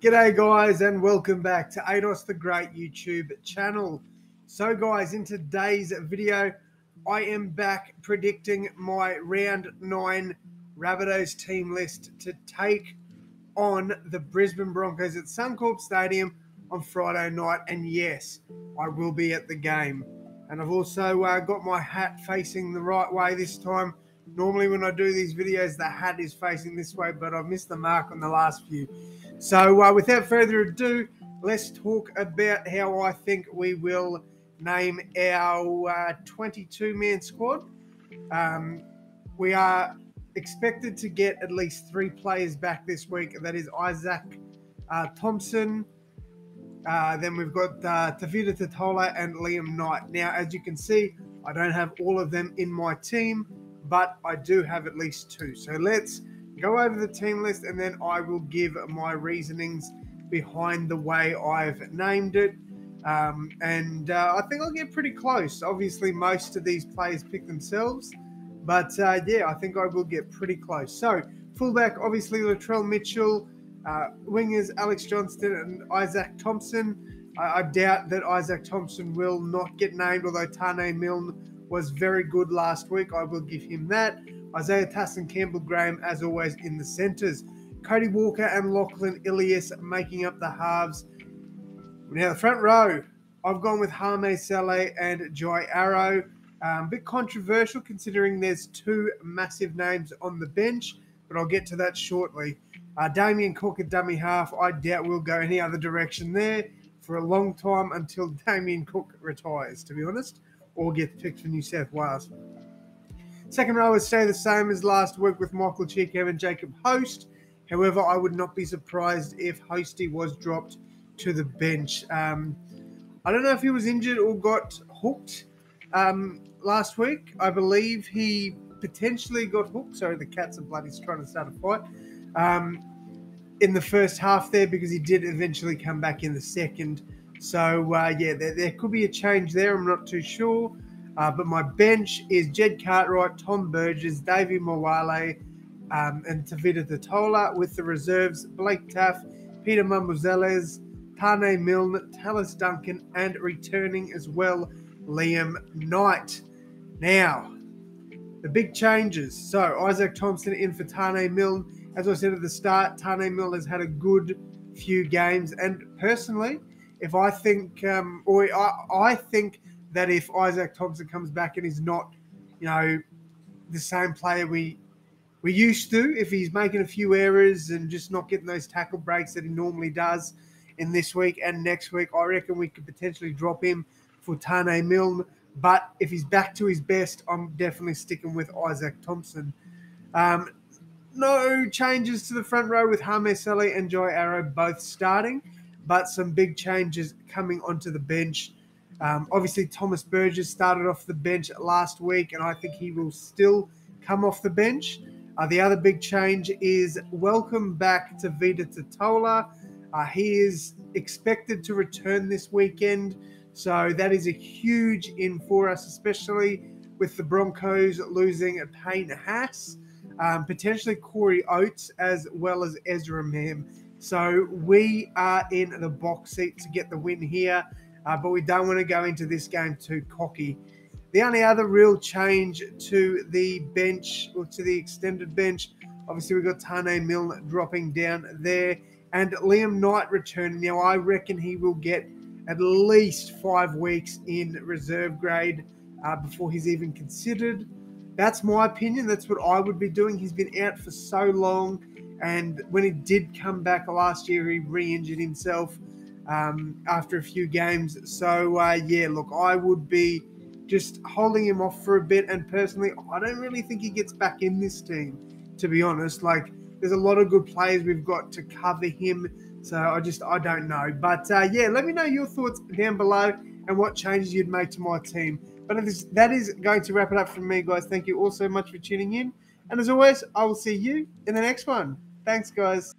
G'day guys and welcome back to AdosTheGreat YouTube channel. So guys, in today's video, I am back predicting my round 9 Rabbitohs team list to take on the Brisbane Broncos at Suncorp Stadium on Friday night. And yes, I will be at the game. And I've also got my hat facing the right way this time. Normally when I do these videos, the hat is facing this way, but I've missed the mark on the last few. So without further ado, let's talk about how I think we will name our 22-man squad. We are expected to get at least 3 players back this week. That is Isaac Thompson. Then we've got Tavita Totola and Liam Knight. Now, as you can see, I don't have all of them in my team, but I do have at least 2. So let's go over the team list, and then I will give my reasonings behind the way I've named it. I think I'll get pretty close. Obviously, most of these players pick themselves, but yeah, I think I will get pretty close. So, fullback, obviously, Latrell Mitchell. Wingers, Alex Johnston and Isaac Thompson. I doubt that Isaac Thompson will not get named, although Tane Milne was very good last week. I will give him that. Isaiah Tassin, Campbell Graham, as always, in the centres. Cody Walker and Lachlan Ilias making up the halves. Now, the front row, I've gone with Hame Saleh and Jai Arrow. A bit controversial considering there's 2 massive names on the bench, but I'll get to that shortly. Damien Cook at dummy half. I doubt we'll go any other direction there for a long time until Damien Cook retires, to be honest, or gets picked for New South Wales. Second row would stay the same as last week with Michael Cheekham and Jacob Host. However, I would not be surprised if Hosty was dropped to the bench. I don't know if he was injured or got hooked last week. I believe he potentially got hooked. Sorry, the cats are bloody trying to start a fight. In the first half there, because he did eventually come back in the second. So, yeah, there could be a change there. I'm not too sure. But my bench is Jed Cartwright, Tom Burgess, Davey Mawale, and Tavita Totola. With the reserves, Blake Taff, Peter Mumbuzeles, Tane Milne, Tallis Duncan, and returning as well, Liam Knight. Now, the big changes. So, Isaac Thompson in for Tane Milne. As I said at the start, Tane Milne has had a good few games. And personally, if I think, I think that if Isaac Thompson comes back and is not, the same player we used to, if he's making a few errors and just not getting those tackle breaks that he normally does in this week and next week, I reckon we could potentially drop him for Tane Milne. But if he's back to his best, I'm definitely sticking with Isaac Thompson. No changes to the front row with Hame Saleh and Jai Arrow both starting, but some big changes coming onto the bench. Obviously, Thomas Burgess started off the bench last week, and I think he will still come off the bench. The other big change is welcome back to Tavita Totola. He is expected to return this weekend, so that is a huge in for us, especially with the Broncos losing Payne Haas, potentially Corey Oates, as well as Ezra Mam. So we are in the box seat to get the win here. But we don't want to go into this game too cocky. The only other real change to the bench, or to the extended bench, obviously we've got Tane Milne dropping down there and Liam Knight returning. Now, I reckon he will get at least 5 weeks in reserve grade before he's even considered. That's my opinion. That's what I would be doing. He's been out for so long, and when he did come back last year, he re-injured himself after a few games. So, yeah, look, I would be just holding him off for a bit. And personally, I don't really think he gets back in this team, to be honest. Like, there's a lot of good players we've got to cover him. So, I don't know. But, yeah, let me know your thoughts down below and what changes you'd make to my team. But that is going to wrap it up from me, guys. Thank you all so much for tuning in. And as always, I will see you in the next one. Thanks, guys.